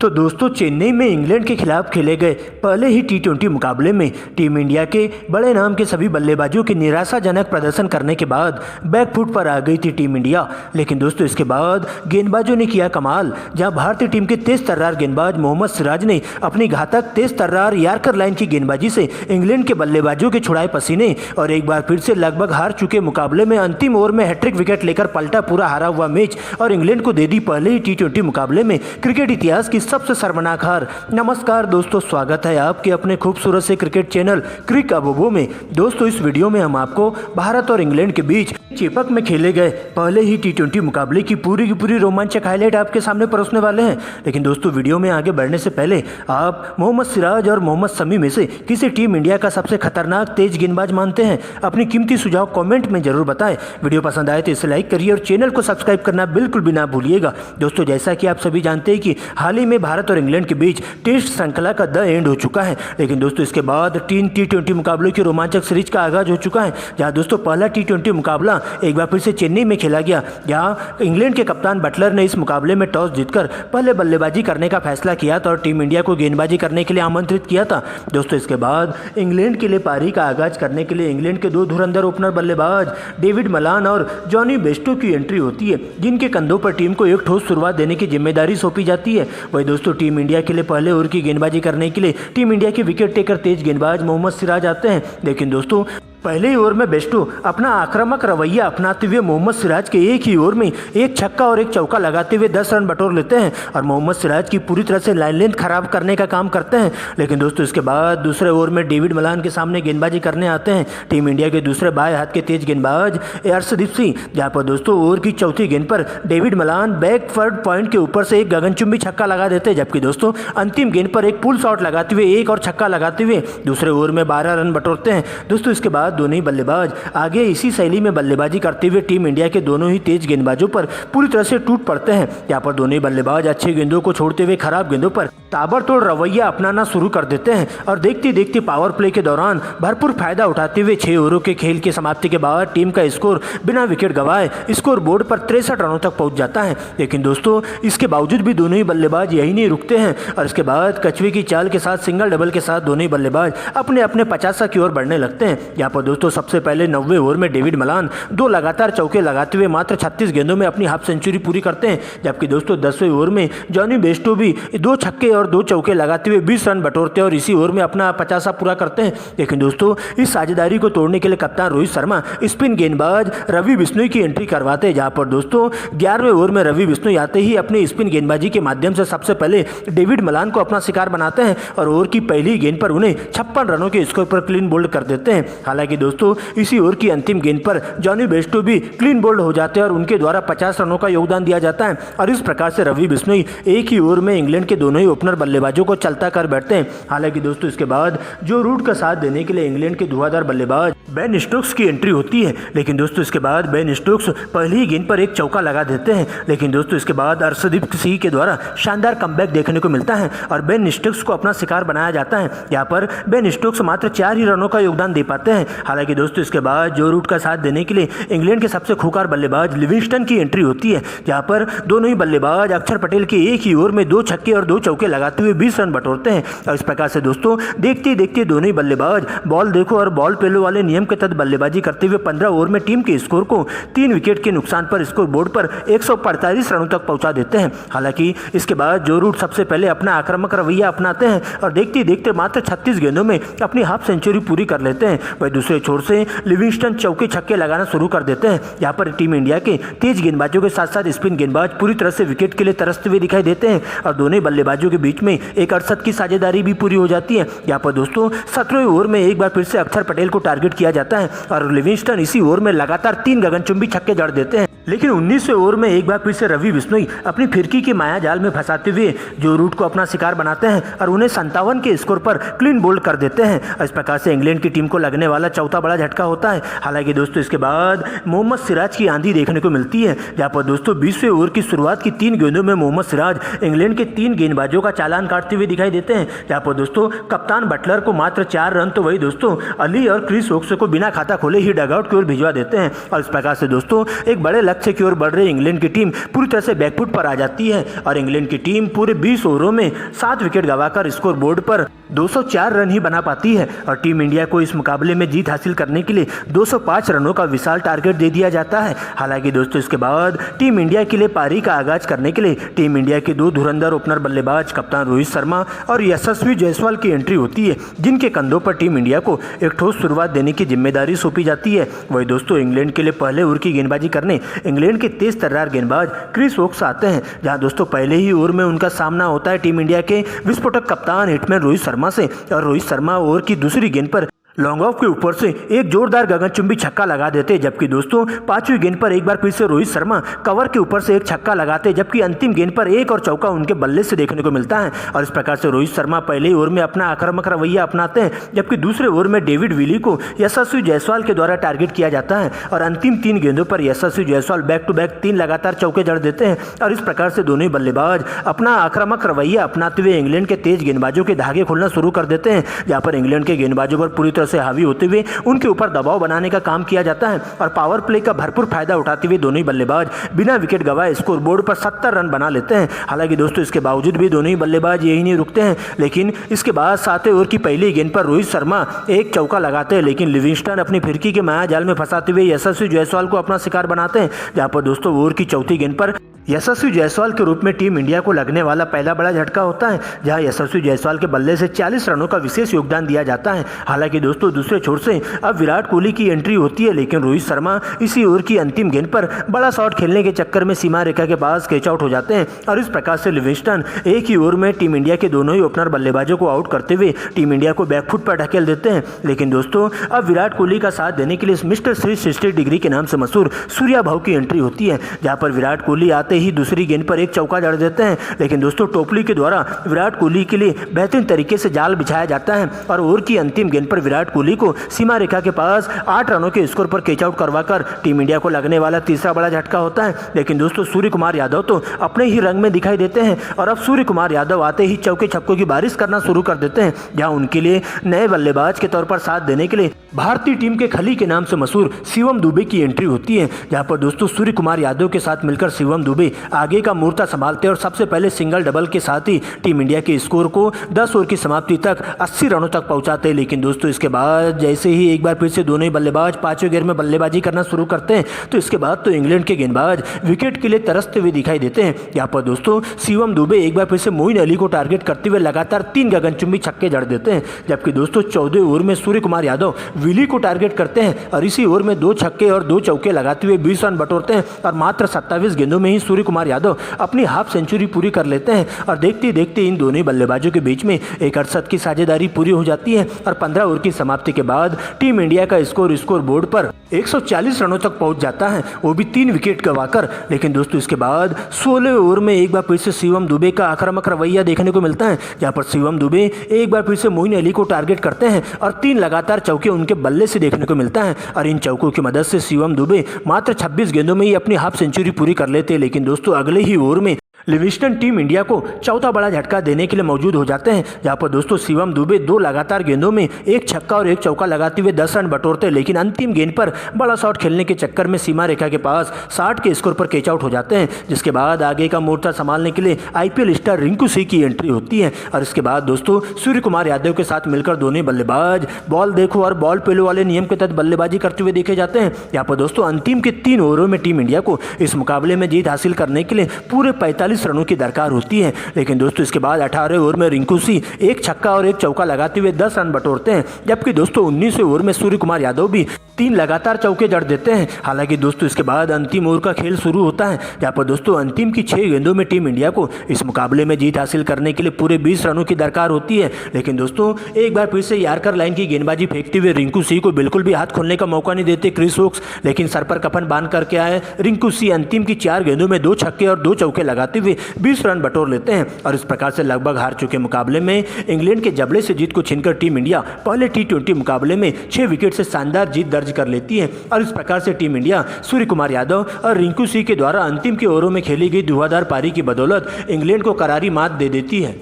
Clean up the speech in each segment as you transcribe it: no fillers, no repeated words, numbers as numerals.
तो दोस्तों चेन्नई में इंग्लैंड के खिलाफ खेले गए पहले ही टी20 मुकाबले में टीम इंडिया के बड़े नाम के सभी बल्लेबाजों के निराशाजनक प्रदर्शन करने के बाद बैकफुट पर आ गई थी टीम इंडिया। लेकिन दोस्तों इसके बाद गेंदबाजों ने किया कमाल, जहां भारतीय टीम के तेज तर्रार गेंदबाज मोहम्मद सिराज ने अपनी घातक तेज तर्रार यॉर्कर लाइन की गेंदबाजी से इंग्लैंड के बल्लेबाजों के छुड़ाए पसीने और एक बार फिर से लगभग हार चुके मुकाबले में अंतिम ओवर में हैट्रिक विकेट लेकर पलटा पूरा हारा हुआ मैच और इंग्लैंड को दे दी पहले ही टी20 मुकाबले में क्रिकेट इतिहास की सबसे शर्मनाक हार। नमस्कार दोस्तों, स्वागत है आपके अपने खूबसूरत से क्रिकेट चैनल क्रिक अबोबो में। दोस्तों इस वीडियो में हम आपको भारत और इंग्लैंड के बीच चेपक में खेले गए पहले ही टी20 मुकाबले की पूरी रोमांचक हाईलाइट आपके सामने परोसने वाले हैं। लेकिन दोस्तों वीडियो में आगे बढ़ने से पहले आप मोहम्मद सिराज और मोहम्मद शमी में से किसे टीम इंडिया का सबसे खतरनाक तेज गेंदबाज मानते हैं? अपनी कीमती सुझाव कमेंट में जरूर बताएं। वीडियो पसंद आए तो इसे लाइक करिए और चैनल को सब्सक्राइब करना बिल्कुल भी ना भूलिएगा। दोस्तों जैसा कि आप सभी जानते हैं कि हाल ही में भारत और इंग्लैंड के बीच टेस्ट श्रृंखला का द एंड हो चुका है। लेकिन दोस्तों इसके बाद 3 टी20 मुकाबलों की रोमांचक सीरीज का आगाज हो चुका है, जहां दोस्तों पहला टी20 मुकाबला एक बार फिर से चेन्नई में खेला गया, जहां इंग्लैंड के कप्तान बटलर ने इस मुकाबले में टॉस जीतकर पहले बल्लेबाजी करने का फैसला किया था और टीम इंडिया को गेंदबाजी करने के लिए आमंत्रित किया था। दोस्तों इसके बाद इंग्लैंड के लिए पारी का आगाज करने के लिए इंग्लैंड के 2 धुरंधर ओपनर बल्लेबाज डेविड मलान और जॉनी बेस्टो की एंट्री होती है, जिनके कंधों पर टीम को एक ठोस शुरुआत देने की जिम्मेदारी सौंपी जाती है। वही दोस्तों टीम इंडिया के लिए पहले ओवर की गेंदबाजी करने के लिए टीम इंडिया के विकेट टेकर तेज गेंदबाज मोहम्मद सिराज आते हैं। लेकिन दोस्तों पहले ही ओवर में बेस्टो अपना आक्रामक रवैया अपनाते हुए मोहम्मद सिराज के एक ही ओवर में एक छक्का और एक चौका लगाते हुए 10 रन बटोर लेते हैं और मोहम्मद सिराज की पूरी तरह से लाइन लेंथ खराब करने का काम करते हैं। लेकिन दोस्तों इसके बाद दूसरे ओवर में डेविड मलान के सामने गेंदबाजी करने आते हैं टीम इंडिया के दूसरे बाएं हाथ के तेज गेंदबाज अर्शदीप सिंह, जहाँ पर दोस्तों ओवर की चौथी गेंद पर डेविड मलान बैकवर्ड पॉइंट के ऊपर से एक गगनचुंबी छक्का लगा देते हैं, जबकि दोस्तों अंतिम गेंद पर एक पुल शॉट लगाते हुए एक और छक्का लगाते हुए दूसरे ओवर में 12 रन बटोरते हैं। दोस्तों इसके बाद दोनों ही बल्लेबाज आगे इसी शैली में बल्लेबाजी करते हुए टीम इंडिया के दोनों ही तेज गेंदबाजों पर पूरी तरह से टूट पड़ते हैं। यहाँ पर दोनों ही बल्लेबाज अच्छी गेंदों को छोड़ते हुए खराब गेंदों पर ताबड़तोड़ रवैया अपनाना शुरू कर देते हैं और देखते देखते पावर प्ले के दौरान भरपूर फायदा उठाते हुए 6 ओवरों के खेल की समाप्ति के बाद टीम का स्कोर बिना विकेट गंवाए स्कोर बोर्ड पर 63 रनों तक पहुंच जाता है। लेकिन दोस्तों इसके बावजूद भी दोनों ही बल्लेबाज यही नहीं रुकते हैं और इसके बाद कछुए की चाल के साथ सिंगल डबल के साथ दोनों ही बल्लेबाज अपने अपने 50 की ओर बढ़ने लगते हैं। यहाँ पर दोस्तों सबसे पहले 90वें ओवर में डेविड मलान 2 लगातार चौके लगाते हुए मात्र 36 गेंदों में अपनी हाफ सेंचुरी पूरी करते हैं, जबकि दोस्तों 10वें ओवर में जॉनी बेस्टो भी 2 छक्के और 2 चौके लगाते हुए 20 रन बटोरते हैं और इसी ओवर में अपना 50 पूरा करते हैं। लेकिन दोस्तों इस साझेदारी को तोड़ने के लिए कप्तान रोहित शर्मा स्पिन गेंदबाज रवि बिश्नोई की एंट्री करवाते हैं, जहां पर दोस्तों 11वें ओवर में रवि बिश्नोई आते ही अपने स्पिन गेंदबाजी के माध्यम से सबसे पहले डेविड मलान को अपना शिकार बनाते हैं और ओवर की पहली गेंद पर उन्हें 56 रनों के स्कोर पर क्लीन बोल्ड कर देते हैं। हालांकि दोस्तों इसी ओवर की अंतिम गेंद पर जॉनी बेस्टो भी क्लीन बोल्ड हो जाते हैं और उनके द्वारा 50 रनों का योगदान दिया जाता है और इस प्रकार से रवि बिश्नोई एक ही ओवर में इंग्लैंड के दोनों ही ओपनर बल्लेबाजों को चलता कर बैठते हैं। हालांकि दोस्तों इसके बाद जो रूट का साथ देने के लिए इंग्लैंड के धुआंधार बल्लेबाज बेन स्टोक्स की एंट्री होती है। लेकिन दोस्तों इसके बाद बेन स्टोक्स पहली ही गेंद पर एक चौका लगा देते हैं। लेकिन दोस्तों इसके बाद अर्शदीप सिंह के द्वारा शानदार कमबैक देखने को मिलता है और बेन स्टोक्स को अपना शिकार बनाया जाता है। यहाँ पर बेन स्टोक्स मात्र 4 ही रनों का योगदान दे पाते हैं। हालांकि दोस्तों इसके बाद जो रूट का साथ देने के लिए इंग्लैंड के सबसे खूंखार बल्लेबाज लिविंगस्टन की एंट्री होती है, जहां पर दोनों ही बल्लेबाज अक्षर पटेल के एक ही ओवर में 2 छक्के और 2 चौके लगाते हुए 20 रन बटोरते हैं और इस प्रकार से दोस्तों देखते देखते दोनों ही बल्लेबाज बॉल देखो और बॉल पेलो वाले नियम के तहत बल्लेबाजी करते हुए 15 ओवर में टीम के स्कोर को 3 विकेट के नुकसान पर स्कोर बोर्ड पर 145 रनों तक पहुंचा देते हैं। हालांकि इसके बाद जो रूट सबसे पहले अपना आक्रामक रवैया अपनाते हैं और देखते देखते मात्र 36 गेंदों में अपनी हाफ सेंचुरी पूरी कर लेते हैं। वही दूसरे छोर से लिविंगस्टन चौके छक्के लगाना शुरू कर देते हैं। यहाँ पर टीम इंडिया के तेज गेंदबाजों के साथ साथ स्पिन गेंदबाज पूरी तरह से विकेट के लिए तरसते हुए दिखाई देते हैं और दोनों बल्लेबाजों के बीच में एक 68 की साझेदारी भी पूरी हो जाती है। यहाँ पर दोस्तों 17वें ओवर में एक बार फिर से अक्षर पटेल को टारगेट किया जाता है और लिविंगस्टन इसी ओवर में लगातार 3 गगनचुंबी छक्के जड़ देते हैं। लेकिन 19वें ओवर में एक बार फिर से रवि बिश्नोई अपनी फिरकी के माया जाल में फंसाते हुए जो रूट को अपना शिकार बनाते हैं और उन्हें 57 के स्कोर पर क्लीन बोल्ड कर देते हैं। इस प्रकार से इंग्लैंड की टीम को लगने वाला चौथा बड़ा झटका होता है। हालांकि दोस्तों इसके बाद मोहम्मद सिराज की आंधी देखने को मिलती है, जहां पर दोस्तों 20वें ओवर की शुरुआत की 3 गेंदों में मोहम्मद सिराज इंग्लैंड के 3 गेंदबाजों का चालान काटते हुए दिखाई देते हैं। जहां पर दोस्तों कप्तान बटलर को मात्र 4 रन तो वही दोस्तों अली और क्रिस वोक्स को बिना खाता खोले ही डगआउट की ओर भिजवा देते हैं। और इस प्रकार से दोस्तों एक बड़े लक्ष्य की ओर बढ़ रही इंग्लैंड की टीम पूरी तरह से बैकफुट पर आ जाती है और इंग्लैंड की टीम पूरे 20 ओवरों में 7 विकेट गंवाकर स्कोर बोर्ड पर 204 रन ही बना पाती है और टीम इंडिया को इस मुकाबले में जीत हासिल करने के लिए 205 रनों का विशाल टारगेट दे दिया जाता है। हालांकि दोस्तों इसके बाद टीम इंडिया के लिए पारी का आगाज करने के लिए टीम इंडिया के 2 धुरंधर ओपनर बल्लेबाज कप्तान रोहित शर्मा और यशस्वी जायसवाल की एंट्री होती है, जिनके कंधों पर टीम इंडिया को एक ठोस शुरुआत देने की जिम्मेदारी सौंपी जाती है। वही दोस्तों इंग्लैंड के लिए पहले ओवर की गेंदबाजी करने इंग्लैंड के तेज तर्रार गेंदबाज क्रिस वोक्स आते हैं, जहां दोस्तों पहले ही ओवर में उनका सामना होता है टीम इंडिया के विस्फोटक कप्तान हिटमैन रोहित शर्मा से। और रोहित शर्मा ओवर की दूसरी गेंद पर लॉन्ग ऑफ के ऊपर से एक जोरदार गगनचुंबी छक्का लगा देते, जबकि दोस्तों 5वीं गेंद पर एक बार फिर से रोहित शर्मा कवर के ऊपर से एक छक्का लगाते, जबकि अंतिम गेंद पर एक और चौका उनके बल्ले से देखने को मिलता है। और इस प्रकार से रोहित शर्मा पहले ओवर में अपना आक्रामक रवैया अपनाते हैं, जबकि दूसरे ओवर में डेविड विली को यशस्वी जायसवाल के द्वारा टारगेट किया जाता है और अंतिम 3 गेंदों पर यशस्वी जायसवाल बैक टू बैक 3 लगातार चौके जड़ देते हैं। और इस प्रकार से दोनों ही बल्लेबाज अपना आक्रामक रवैया अपनाते हुए इंग्लैंड के तेज गेंदबाजों के धागे खोलना शुरू कर देते हैं, जहां पर इंग्लैंड के गेंदबाजों पर पूरी तरह से हावी होते हुए उनके ऊपर दबाव बनाने का काम किया जाता है और पावर प्ले का भरपूर फायदा उठाते हुए दोनों ही बल्लेबाज बिना विकेट गंवाए स्कोर बोर्ड पर 70 रन बना लेते हैं। हालांकि दोस्तों इसके बावजूद भी दोनों ही बल्लेबाज यही नहीं रुकते हैं, लेकिन इसके बाद 7वें ओवर की पहली गेंद पर रोहित शर्मा एक चौका लगाते हैं, लेकिन लिविंगस्टन अपनी फिरकी के माया जाल में फंसाते हुए यशस्वी जायसवाल को अपना शिकार बनाते हैं। जहां पर दोस्तों ओवर की चौथी गेंद पर यशस्वी जायसवाल के रूप में टीम इंडिया को लगने वाला पहला बड़ा झटका होता है, जहां यशस्वी जायसवाल के बल्ले से 40 रनों का विशेष योगदान दिया जाता है। हालांकि दोस्तों दूसरे छोर से अब विराट कोहली की एंट्री होती है, लेकिन रोहित शर्मा इसी ओवर की अंतिम गेंद पर बड़ा शॉट खेलने के चक्कर में सीमा रेखा के पास कैच आउट हो जाते हैं और इस प्रकार से लिविंगस्टन एक ही ओवर में टीम इंडिया के दोनों ही ओपनर बल्लेबाजों को आउट करते हुए टीम इंडिया को बैकफुट पर ढकेल देते हैं। लेकिन दोस्तों अब विराट कोहली का साथ देने के लिए मिस्टर 360 डिग्री के नाम से मशहूर सूर्या भाऊ की एंट्री होती है, जहां पर विराट कोहली आते ही दूसरी गेंद पर एक चौका जड़ देते हैं। लेकिन दोस्तों टोपली के द्वारा विराट कोहली के लिए बेहतरीन तरीके से जाल बिछाया जाता है और ओवर की अंतिम गेंद पर विराट कोहली को सीमा रेखा के पास 8 रनों के स्कोर पर कैच आउट करवाकर टीम इंडिया को लगने वाला तीसरा बड़ा झटका होता है। लेकिन दोस्तों सूर्य कुमार यादव तो अपने ही रंग में दिखाई देते हैं और अब सूर्य कुमार यादव आते ही चौके छक्कों की बारिश करना शुरू कर देते हैं, जहां उनके लिए नए बल्लेबाज के तौर पर साथ देने के लिए भारतीय टीम के खली के नाम से मशहूर शिवम दुबे की एंट्री होती है। जहां पर दोस्तों सूर्य कुमार यादव के साथ मिलकर शिवम दुबे आगे का मोर्चा संभालते और सबसे पहले सिंगल डबल के साथ ही टीम इंडिया के स्कोर को 10 ओवर की समाप्ति तक 80 रनों तक पहुंचाते हैं। लेकिन दोस्तों इसके बाद जैसे ही एक बार फिर से दोनों ही बल्लेबाज 5वें गेंद में बल्लेबाजी करना शुरू करते हैं, तो इसके बाद तो इंग्लैंड के गेंदबाज विकेट के लिए तरसते हुए दिखाई देते हैं। यहाँ पर दोस्तों शिवम दुबे एक बार फिर से मोइन अली को टारगेट करते हुए लगातार 3 गगनचुंबी छक्के जड़ देते हैं, जबकि दोस्तों 14वें ओवर में सूर्य कुमार यादव विली को टारगेट करते हैं और इसी ओवर में 2 छक्के और 2 चौके लगाते हुए 20 रन बटोरते हैं और मात्र 27 गेंदों में ही सूर्य कुमार यादव अपनी हाफ सेंचुरी पूरी कर लेते हैं। और देखते देखते इन दोनों ही बल्लेबाजों के बीच में एक अरसद की साझेदारी पूरी हो जाती है और 15 ओवर की समाप्ति के बाद टीम इंडिया का स्कोर बोर्ड पर 140 रनों तक पहुंच जाता है, वो भी 3 विकेट गंवाकर। लेकिन दोस्तों इसके बाद 16वें ओवर में एक बार फिर से शिवम दुबे का आक्रामक रवैया देखने को मिलता है, जहां पर शिवम दुबे एक बार फिर से मोइन अली को टारगेट करते हैं और 3 लगातार चौके उनके बल्ले से देखने को मिलता है और इन चौकों की मदद से शिवम दुबे मात्र 26 गेंदों में ही अपनी हाफ सेंचुरी पूरी कर लेते हैं। लेकिन दोस्तों अगले ही ओवर में लिविंगस्टन टीम इंडिया को चौथा बड़ा झटका देने के लिए मौजूद हो जाते हैं, जहां पर दोस्तों शिवम दुबे 2 लगातार गेंदों में एक छक्का और एक चौका लगाते हुए 10 रन बटोरते हैं। लेकिन अंतिम गेंद पर बड़ा शॉट खेलने के चक्कर में सीमा रेखा के पास 60 के स्कोर पर कैच आउट हो जाते हैं, जिसके बाद आगे का मोर्चा संभालने के लिए IPL स्टार रिंकू सिंह की एंट्री होती है और इसके बाद दोस्तों सूर्य कुमार यादव के साथ मिलकर दोनों बल्लेबाज बॉल देखो और बॉल पेलो वाले नियम के तहत बल्लेबाजी करते हुए देखे जाते हैं। यहाँ पर दोस्तों अंतिम के 3 ओवरों में टीम इंडिया को इस मुकाबले में जीत हासिल करने के लिए पूरे 45 रनों की दरकार होती है। लेकिन दोस्तों इसके बाद 18वें ओवर में रिंकू सिंह एक छक्का और एक चौका लगाते हुए 10 रन बटोरते हैं, जबकि दोस्तों 19वें ओवर में सूर्य कुमार यादव भी 3 लगातार चौके जड़ देते हैं। हालांकि दोस्तों इसके बाद अंतिम ओवर का खेल शुरू होता है, जहां पर दोस्तों अंतिम की 6 गेंदों में टीम इंडिया को इस मुकाबले में जीत हासिल करने के लिए पूरे 20 रनों की दरकार होती है। लेकिन दोस्तों एक बार फिर से यॉर्कर लाइन की गेंदबाजी फेंकते हुए रिंकू सिंह को बिल्कुल भी हाथ खोलने का मौका नहीं देते क्रिस वोक्स, लेकिन सर पर कफन बांध करके आए रिंकू सिंह अंतिम की 4 गेंदों में 2 छक्के और 2 चौके लगाते हुए 20 रन बटोर लेते हैं और इस प्रकार से लगभग हार चुके मुकाबले में इंग्लैंड के जबड़े से जीत को छीनकर टीम इंडिया पहले T20 मुकाबले में 6 विकेट से शानदार जीत दर्ज कर लेती है और इस प्रकार से टीम इंडिया सूर्य कुमार यादव और रिंकू सिंह के द्वारा अंतिम के ओवरों में खेली गई धुआंधार पारी की बदौलत इंग्लैंड को करारी मात दे देती है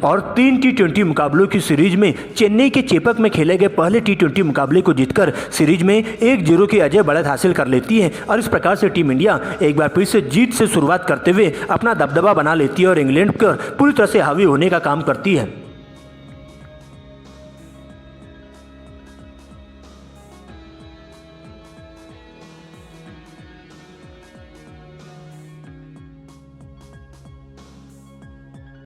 और 3 T20 मुकाबलों की सीरीज में चेन्नई के चेपक में खेले गए पहले T20 मुकाबले को जीतकर सीरीज में 1-0 की अजय बढ़त हासिल कर लेती है और इस प्रकार से टीम इंडिया एक बार फिर से जीत से शुरुआत करते हुए अपना दबदबा बना लेती है और इंग्लैंड पर पूरी तरह से हावी होने का काम करती है।